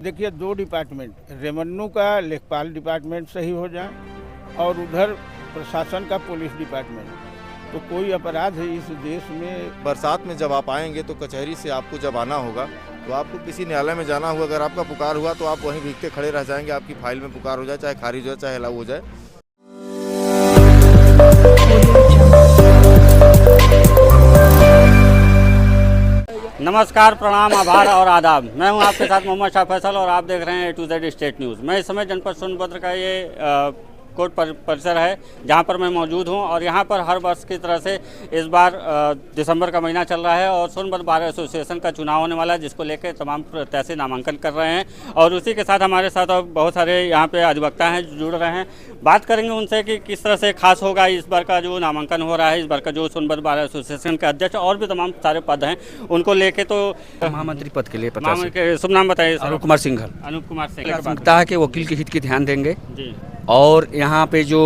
देखिए, दो department, revenue का लेखपाल डिपार्टमेंट सही हो जाए और उधर प्रशासन का पुलिस डिपार्टमेंट, तो कोई अपराध है इस देश में। बरसात में जब आप आएंगे तो कचहरी से आपको जब आना होगा तो आपको किसी न्यायालय में जाना होगा। अगर आपका पुकार हुआ तो आप वहीं भीगते खड़े रह जाएंगे, आपकी फाइल में पुकार हो जाए, चाहे खारिज हो जाए चाहे अलाउ हो जाए। नमस्कार, प्रणाम, आभार और आदाब। मैं हूं आपके साथ मोहम्मद शाह फैसल और आप देख रहे हैं A to Z state news. मैं इस समय जनपद सोनभद्र का ये कोर्ट परिसर है जहां पर मैं मौजूद हूं और यहां पर हर वर्ष की तरह से इस बार दिसंबर का महीना चल रहा है और सोनभद्र बार एसोसिएशन का चुनाव होने वाला है, जिसको लेकर तमाम प्रत्याशी नामांकन कर रहे हैं और उसी के साथ हमारे साथ और बहुत सारे यहां पे अधिवक्ता हैं जो जुड़ रहे हैं। बात करेंगे उनसे कि किस तरह से खास होगा इस बार का जो नामांकन हो रहा है, इस बार का जो सोनभद्र बार एसोसिएशन के अध्यक्ष और भी तमाम सारे पद हैं उनको लेके। तो महामंत्री पद के लिए शुभ नाम बताइए। अनूप कुमार सिंघल। अनूप कुमार सिंह प्राथमिकता है कि वकील के हित की ध्यान देंगे जी, और यहाँ पे जो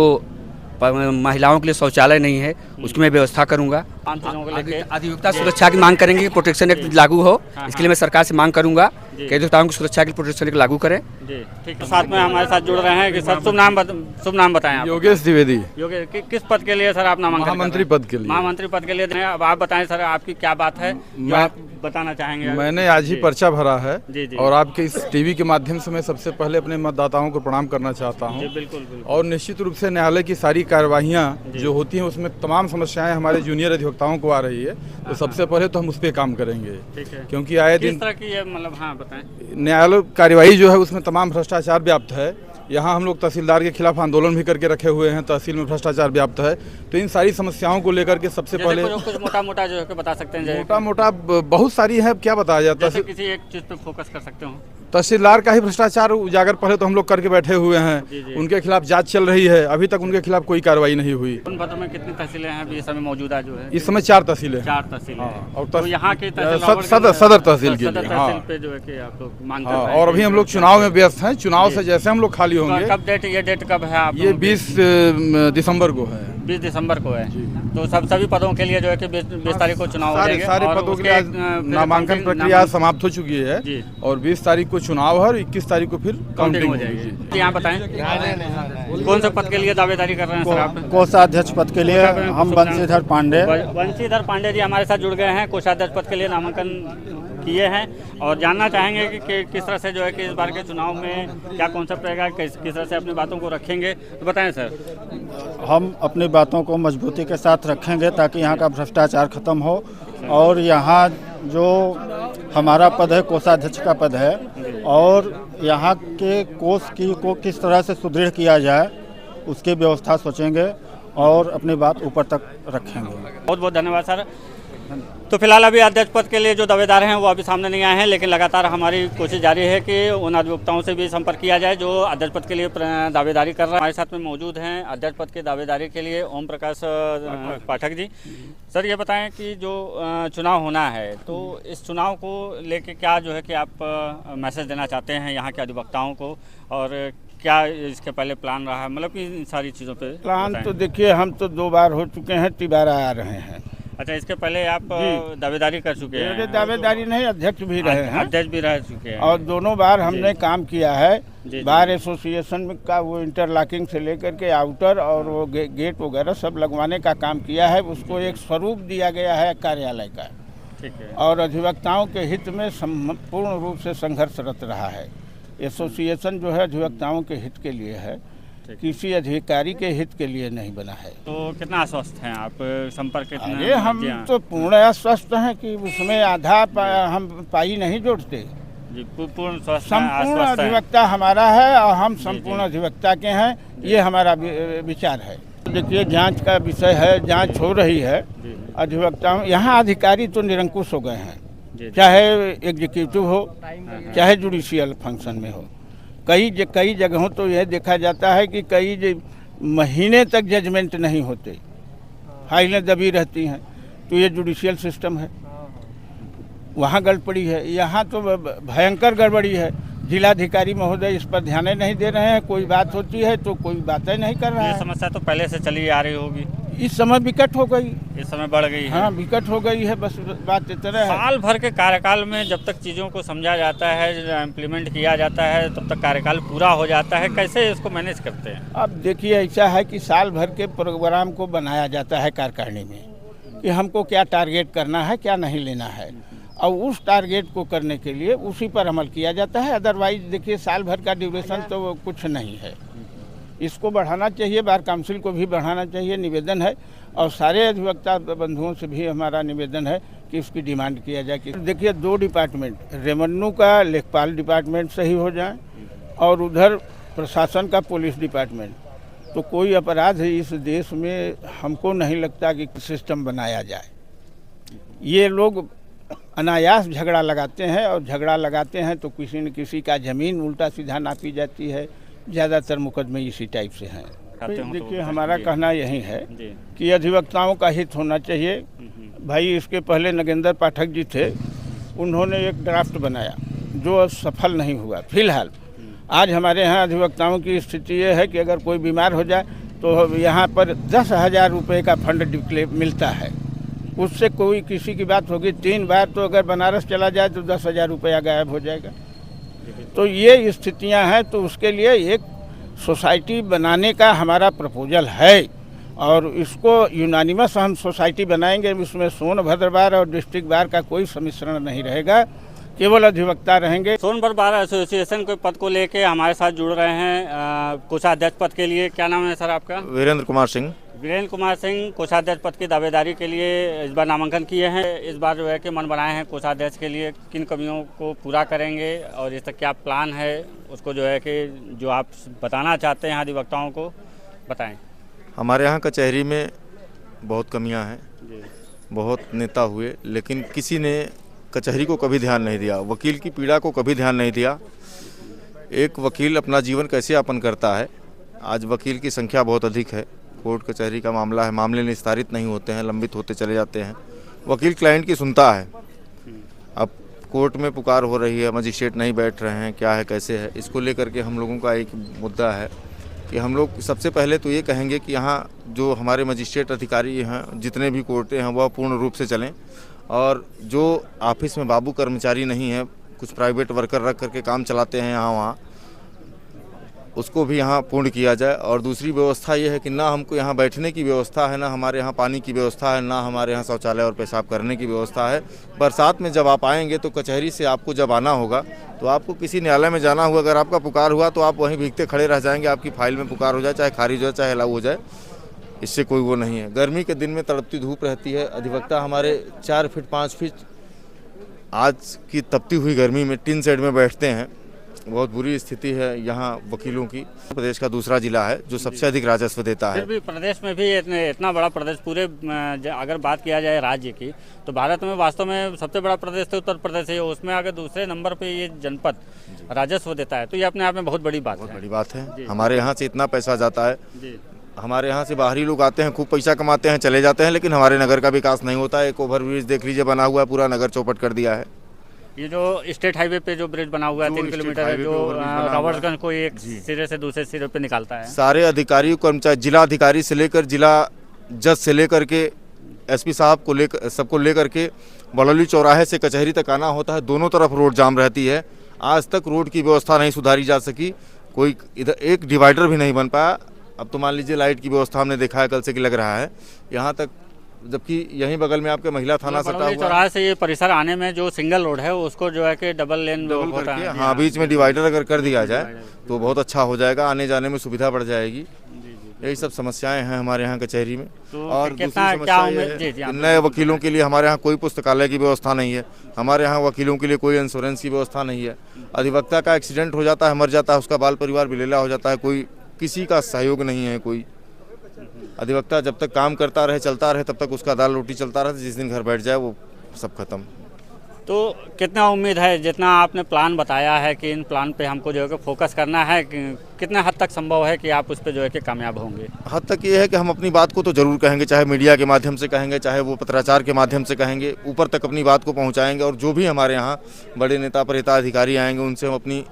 महिलाओं के लिए शौचालय नहीं है उसकी मैं व्यवस्था करूंगा। अधिवक्ता सुरक्षा की मांग करेंगे कि प्रोटेक्शन एक्ट लागू हो, इसके लिए मैं सरकार से मांग करूंगा कि अधिवक्ताओं की सुरक्षा के लिए प्रोटेक्शन एक्ट लागू करें। जी ठीक है। साथ में हमारे साथ जुड़ रहे हैं कि सर शुभ नाम बताएं आप। योगेश द्विवेदी। योगेश, किस पद के लिए सर आप नामांकन? महामंत्री पद के लिए। महामंत्री पद के लिए। अब आप बताएं सर, आपकी क्या बात है जो आप बताना चाहेंगे? मैंने आज ही पर्चा भरा है जी, जी। और आपके इस टीवी के माध्यम से मैं सबसे पहले अपने मतदाताओं को प्रणाम करना चाहता हूं। बिल्कुल। और निश्चित रूप से न्यायालय की सारी कार्यवाहियां जो होती हैं उसमें तमाम समस्याएं हमारे जूनियर अधिवक्ताओं को आ रही है, तो सबसे पहले तो हम उस पर काम करेंगे, क्योंकि आए दिन बताएं न्यायालय कार्यवाही जो है उसमें तमाम भ्रष्टाचार व्याप्त है। यहाँ हम लोग तहसीलदार के खिलाफ आंदोलन भी करके रखे हुए हैं, तहसील में भ्रष्टाचार व्याप्त है। तो इन सारी समस्याओं को लेकर के सबसे पहले कुछ मोटा जो है बता सकते हैं? मोटा बहुत सारी है, क्या बताया जाता है, किसी एक चीज पे फोकस कर सकते हो? तहसीलदार का ही भ्रष्टाचार उजागर पहले तो हम लोग करके बैठे हुए हैं। उनके खिलाफ जांच चल रही है, अभी तक उनके खिलाफ कोई कार्रवाई नहीं हुई। सोनभद्र में कितनी तहसीलें हैं अभी इस समय मौजूदा जो है? इस समय 4 तहसीलें। 4 तहसीलें। और तो यहाँ के सदर तहसील के लिए पे जो है कि आप लोग मांग कर रहे हैं। और अभी हम लोग चुनाव में व्यस्त हैं। चुनाव से जैसे हम लोग खाली होंगे। कब डेट? ये डेट कब है आप? ये 20 दिसंबर को है। 20 दिसंबर को है। तो सभी पदों के लिए जो है कि 20 तारीख को चुनाव हो जाएंगे। सारे पदों के लिए नामांकन प्रक्रिया समाप्त हो चुकी है और 20 तारीख को चुनाव है और 21 तारीख को फिर काउंटिंग हो जाएगी। यहाँ बताएं कौन से पद के लिए दावेदारी कर रहे हैं सर आप? कोषाध्यक्ष पद के लिए हम बंशीधर पांडे जी हमारे साथ जुड़ गए हैं। कोषाध्यक्ष पद के लिए नामांकन किए हैं और जानना चाहेंगे कि किस तरह से जो है कि इस बार के चुनाव में क्या कॉन्सेप्ट रहेगा, किस तरह से अपनी बातों को रखेंगे, तो बताएं सर। हम अपनी बातों को मजबूती के साथ रखेंगे ताकि यहाँ का भ्रष्टाचार खत्म हो और यहाँ जो हमारा पद है कोषाध्यक्ष का पद है और यहाँ के कोष को किस तरह से सुदृढ़ किया जाए उसकी व्यवस्था सोचेंगे और अपनी बात ऊपर तक रखेंगे। बहुत बहुत धन्यवाद सर। तो फिलहाल अभी अध्यक्ष पद के लिए जो दावेदार हैं वो अभी सामने नहीं आए हैं, लेकिन लगातार हमारी कोशिश जारी है कि उन अधिवक्ताओं से भी संपर्क किया जाए जो अध्यक्ष पद के लिए दावेदारी कर रहे हैं। हमारे साथ में मौजूद हैं अध्यक्ष पद की दावेदारी के लिए ओम प्रकाश पाठक जी। सर ये बताएं कि जो चुनाव होना है तो इस चुनाव को लेके क्या जो है कि आप मैसेज देना चाहते हैं यहाँ के अधिवक्ताओं को, और क्या इसके पहले प्लान रहा है, मतलब कि इन सारी चीज़ों पे प्लान? तो देखिए, हम तो 2 बार हो चुके हैं, 3 आ रहे हैं। अच्छा, इसके पहले आप दावेदारी कर चुके हैं? दावेदारी नहीं, अध्यक्ष भी रहे हैं। अध्यक्ष भी रह चुके हैं और दोनों बार हमने काम किया है। बार एसोसिएशन का वो इंटरलॉकिंग से लेकर के आउटर और वो गेट वगैरह सब लगवाने का काम किया है। उसको एक स्वरूप दिया गया है कार्यालय का। ठीक है। और अधिवक्ताओं के हित में पूर्ण रूप से संघर्षरत रहा है। एसोसिएशन जो है अधिवक्ताओं के हित के लिए है, किसी अधिकारी के हित के लिए नहीं बना है। तो कितना आश्वस्त हैं आप? संपर्क अरे हम तो पूर्ण आश्वस्त हैं कि उसमें आधा हम पाई नहीं जोड़ते। पूर्ण संपूर्ण अधिवक्ता हमारा है और हम संपूर्ण अधिवक्ता के हैं, ये हमारा विचार है। देखिए, जांच का विषय है, जांच हो रही है। अधिवक्ताओं यहाँ अधिकारी तो निरंकुश हो गए हैं, चाहे एग्जीक्यूटिव हो चाहे जुडिशियल फंक्शन में हो। कई जगहों तो यह देखा जाता है कि कई महीने तक जजमेंट नहीं होते, फाइलें दबी रहती हैं। तो ये जुडिशियल सिस्टम है, वहाँ गड़बड़ी है। यहाँ तो भयंकर गड़बड़ी है। जिलाधिकारी महोदय इस पर ध्यान नहीं दे रहे हैं। कोई बात होती है तो कोई बातें नहीं कर रहा है। ये समस्या तो पहले से चली आ रही होगी। इस समय विकट हो गई। इस समय बढ़ गई है। हाँ, विकट हो गई है, बस बात इतना है। साल भर के कार्यकाल में जब तक चीज़ों को समझा जाता है, इम्प्लीमेंट किया जाता है, तब तक कार्यकाल पूरा हो जाता है। कैसे इसको मैनेज करते हैं? अब देखिए, ऐसा है कि साल भर के प्रोग्राम को बनाया जाता है कार्यकारिणी में कि हमको क्या टारगेट करना है, क्या नहीं लेना है, और उस टारगेट को करने के लिए उसी पर अमल किया जाता है। अदरवाइज देखिए, साल भर का ड्यूरेशन तो कुछ नहीं है। इसको बढ़ाना चाहिए, बार काउंसिल को भी बढ़ाना चाहिए, निवेदन है। और सारे अधिवक्ता बंधुओं से भी हमारा निवेदन है कि इसकी डिमांड किया जाए कि देखिए, 2 डिपार्टमेंट, रेवेन्यू का लेखपाल डिपार्टमेंट सही हो जाए और उधर प्रशासन का पुलिस डिपार्टमेंट। तो कोई अपराध इस देश में हमको नहीं लगता कि सिस्टम बनाया जाए। ये लोग अनायास झगड़ा लगाते हैं, और झगड़ा लगाते हैं तो किसी न किसी का ज़मीन उल्टा सीधा नापी जाती है। ज़्यादातर मुकदमे इसी टाइप से हैं। देखिए, हमारा कहना यही है कि अधिवक्ताओं का हित होना चाहिए। भाई, इसके पहले नगेंद्र पाठक जी थे, उन्होंने एक ड्राफ्ट बनाया जो सफल नहीं हुआ। फिलहाल आज हमारे यहाँ अधिवक्ताओं की स्थिति ये है कि अगर कोई बीमार हो जाए तो यहाँ पर 10,000 रुपये का फंड मिलता है। उससे कोई किसी की बात होगी 3 बार, तो अगर बनारस चला जाए तो 10,000 रुपया गायब हो जाएगा। तो ये स्थितियां हैं। तो उसके लिए एक सोसाइटी बनाने का हमारा प्रपोजल है, और इसको यूनानिमस हम सोसाइटी बनाएंगे। इसमें सोनभद्र बार और डिस्ट्रिक्ट बार का कोई सम्मिश्रण नहीं रहेगा, केवल अधिवक्ता रहेंगे। सोनभद्र बार एसोसिएशन के पद को लेके हमारे साथ जुड़ रहे हैं कोषाध्यक्ष पद के लिए। क्या नाम है सर आपका? वीरेंद्र कुमार सिंह। वीरेंद्र कुमार सिंह कोषाध्यक्ष पद की दावेदारी के लिए इस बार नामांकन किए हैं। इस बार जो है कि मन बनाए हैं कोषाध्यक्ष के लिए, किन कमियों को पूरा करेंगे और इस तक क्या प्लान है, उसको जो है कि जो आप बताना चाहते हैं अधिवक्ताओं को बताएं। हमारे यहाँ कचहरी में बहुत कमियाँ हैं, बहुत नेता हुए, लेकिन किसी ने कचहरी को कभी ध्यान नहीं दिया, वकील की पीड़ा को कभी ध्यान नहीं दिया। एक वकील अपना जीवन कैसे यापन करता है। आज वकील की संख्या बहुत अधिक है, कोर्ट कचहरी का मामला है, मामले निस्तारित नहीं होते हैं, लंबित होते चले जाते हैं। वकील क्लाइंट की सुनता है। अब कोर्ट में पुकार हो रही है, मजिस्ट्रेट नहीं बैठ रहे हैं, क्या है कैसे है, इसको लेकर के हम लोगों का एक मुद्दा है कि हम लोग सबसे पहले तो ये कहेंगे कि यहाँ जो हमारे मजिस्ट्रेट अधिकारी हैं, जितने भी कोर्टें हैं, वह पूर्ण रूप से चलें, और जो ऑफिस में बाबू कर्मचारी नहीं है, कुछ प्राइवेट वर्कर रख करके काम चलाते हैं यहाँ वहाँ, उसको भी यहाँ पूर्ण किया जाए। और दूसरी व्यवस्था ये है कि ना हमको यहाँ बैठने की व्यवस्था है, ना हमारे यहाँ पानी की व्यवस्था है, ना हमारे यहाँ शौचालय और पेशाब करने की व्यवस्था है। बरसात में जब आप आएंगे तो कचहरी से आपको जब आना होगा तो आपको किसी न्यायालय में जाना हुआ, अगर आपका पुकार हुआ तो आप वहीं भीगते खड़े रह जाएंगे। आपकी फाइल में पुकार हो जाए, चाहे खारिज हो जाए, चाहे अलाउ हो जाए, इससे कोई वो नहीं है। गर्मी के दिन में तड़पती धूप रहती है। अधिवक्ता हमारे 4 फीट 5 फीट आज की तपती हुई गर्मी में टिन शेड में बैठते हैं। बहुत बुरी स्थिति है यहाँ वकीलों की। प्रदेश का दूसरा जिला है जो सबसे अधिक राजस्व देता है। फिर भी प्रदेश में भी इतना बड़ा प्रदेश, पूरे अगर बात किया जाए राज्य की, तो भारत में वास्तव में सबसे बड़ा प्रदेश तो उत्तर प्रदेश है। उसमें अगर दूसरे नंबर पे ये जनपद राजस्व देता है तो ये अपने आप में बहुत बड़ी बात है। बहुत बड़ी बात है। हमारे यहाँ से इतना पैसा जाता है, हमारे यहाँ से बाहरी लोग आते हैं, खूब पैसा कमाते हैं, चले जाते हैं, लेकिन हमारे नगर का विकास नहीं होता है। एक ओवरब्रिज देख लीजिए बना हुआ है, पूरा नगर चौपट कर दिया है। ये जो स्टेट हाईवे पे जो ब्रिज बना हुआ है 3 किलोमीटर है, जो रावर्सगंज को एक सिरे से दूसरे सिरे पे निकालता है। सारे अधिकारी कर्मचारी, जिला अधिकारी से लेकर जिला जज से लेकर के एसपी साहब को लेकर, सबको लेकर के बलौली चौराहे से कचहरी तक आना होता है। दोनों तरफ रोड जाम रहती है। आज तक रोड की व्यवस्था नहीं सुधारी जा सकी। कोई इधर एक डिवाइडर भी नहीं बन पाया। अब तो मान लीजिए लाइट की व्यवस्था हमने देखा है कल से कि लग रहा है यहाँ तक, जबकि यहीं बगल में आपके महिला थाना सटा हुआ है। चौराहे से ये परिसर आने में जो सिंगल रोड है उसको जो है कि डबल लेन होता है। हाँ, बीच में डिवाइडर अगर कर दिया जाए तो बहुत अच्छा हो जाएगा, आने जाने में सुविधा बढ़ जाएगी। यही सब समस्याएं हैं हमारे यहाँ कचहरी में। और दूसरी समस्या ये, नए वकीलों के लिए हमारे यहाँ कोई पुस्तकालय की व्यवस्था नहीं है। हमारे यहाँ वकीलों के लिए कोई इंश्योरेंस की व्यवस्था नहीं है। अधिवक्ता का एक्सीडेंट हो जाता है, मर जाता है, उसका बाल परिवार बिलेला हो जाता है, कोई किसी का सहयोग नहीं है। कोई अधिवक्ता जब तक काम करता रहे, चलता रहे, तब तक उसका दाल रोटी चलता रहे। जिस दिन घर बैठ जाए वो सब खत्म। तो कितना उम्मीद है, जितना आपने प्लान बताया है कि इन प्लान पे हमको जो है कि फोकस करना है, कितना हद तक संभव है कि आप उस पर जो है कि कामयाब होंगे? हद तक ये है कि हम अपनी बात को तो जरूर कहेंगे, चाहे मीडिया के माध्यम से कहेंगे, चाहे वो पत्राचार के माध्यम से कहेंगे, ऊपर तक अपनी बात को पहुँचाएंगे। और जो भी हमारे यहाँ बड़े नेता प्रेता अधिकारी आएंगे उनसे हम अपनी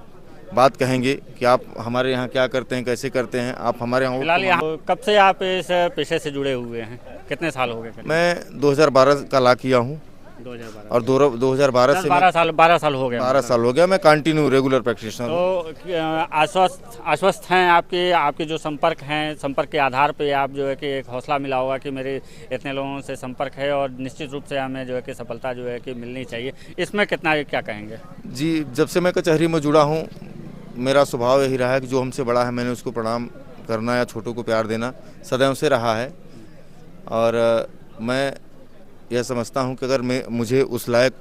बात कहेंगे कि आप हमारे यहाँ क्या करते हैं, कैसे करते हैं, आप हमारे यहाँ फिलहाल यहाँ कब से आप इस पेशे से जुड़े हुए हैं, कितने साल हो गए? मैं 2012 का ला किया हूँ 2012 और 2012 से 12 साल हो गए। 12 साल हो गया। मैं कंटिन्यू रेगुलर प्रैक्टिशनर हूँ। तो आश्वस्त हैं आपके जो संपर्क हैं, संपर्क के आधार पे आप जो है कि एक हौसला मिला होगा कि मेरे इतने लोगों से संपर्क है और निश्चित रूप से हमें जो है कि सफलता जो है कि मिलनी चाहिए। इसमें कितना क्या कहेंगे? जी, जब से मैं कचहरी में जुड़ा हूँ मेरा स्वभाव यही रहा है कि जो हमसे बड़ा है मैंने उसको प्रणाम करना या छोटों को प्यार देना सदैव से रहा है। और मैं यह समझता हूं कि अगर मुझे उस लायक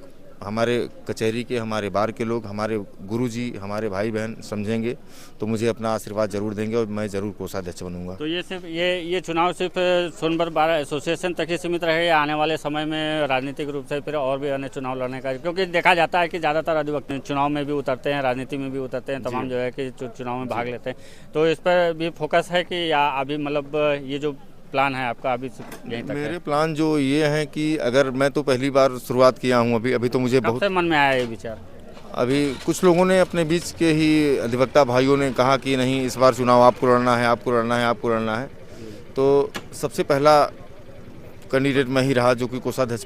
हमारे कचहरी के, हमारे बार के लोग, हमारे गुरुजी, हमारे भाई बहन समझेंगे तो मुझे अपना आशीर्वाद जरूर देंगे और मैं ज़रूर कोषाध्यक्ष बनूंगा। तो ये सिर्फ ये चुनाव सिर्फ सोनभद्र बार एसोसिएशन तक ही सीमित रहे या आने वाले समय में राजनीतिक रूप से फिर और भी अन्य चुनाव लड़ने का? क्योंकि देखा जाता है कि ज़्यादातर अधिवक्ता चुनाव में भी उतरते हैं, राजनीति में भी उतरते हैं, तमाम जो है कि चुनाव में भाग लेते हैं। तो इस पर भी फोकस है कि या अभी मतलब ये जो प्लान है आपका अभी यहीं तक? मेरे प्लान जो ये हैं कि अगर मैं तो पहली बार शुरुआत किया हूँ अभी तो मुझे बहुत मन में आया ये विचार? अभी कुछ लोगों ने अपने बीच के ही अधिवक्ता भाइयों ने कहा कि नहीं इस बार चुनाव आपको लड़ना है, आपको लड़ना है, आपको लड़ना है। तो सबसे पहला कैंडिडेट मैं ही रहा जो कि कोषाध्यक्ष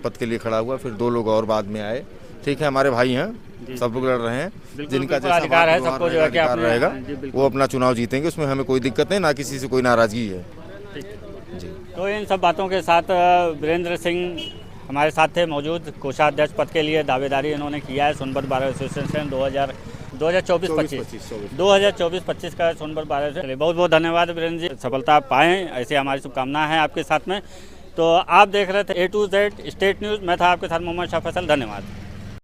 पद के लिए खड़ा हुआ। फिर 2 लोग और बाद में आए। ठीक है, हमारे भाई हैं, सब लोग लड़ रहे हैं, जिनका जैसा अधिकार है सबको जो है कि रहेगा वो अपना चुनाव जीतेंगे, उसमें हमें कोई दिक्कत नहीं, ना किसी से कोई नाराजगी है जी। तो इन सब बातों के साथ वीरेंद्र सिंह हमारे साथ थे मौजूद। कोषाध्यक्ष पद के लिए दावेदारी इन्होंने किया है सोनभद्र बार एसोसिएशन 2024-25 का सोनभद्र बार एसोसिएशन। बहुत बहुत धन्यवाद वीरेंद्र जी, सफलता पाएँ ऐसे हमारी शुभकामनाएं हैं आपके साथ में। तो आप देख रहे थे A to Z state news, मैं था आपके साथ मोहम्मद शाह फैसल। धन्यवाद।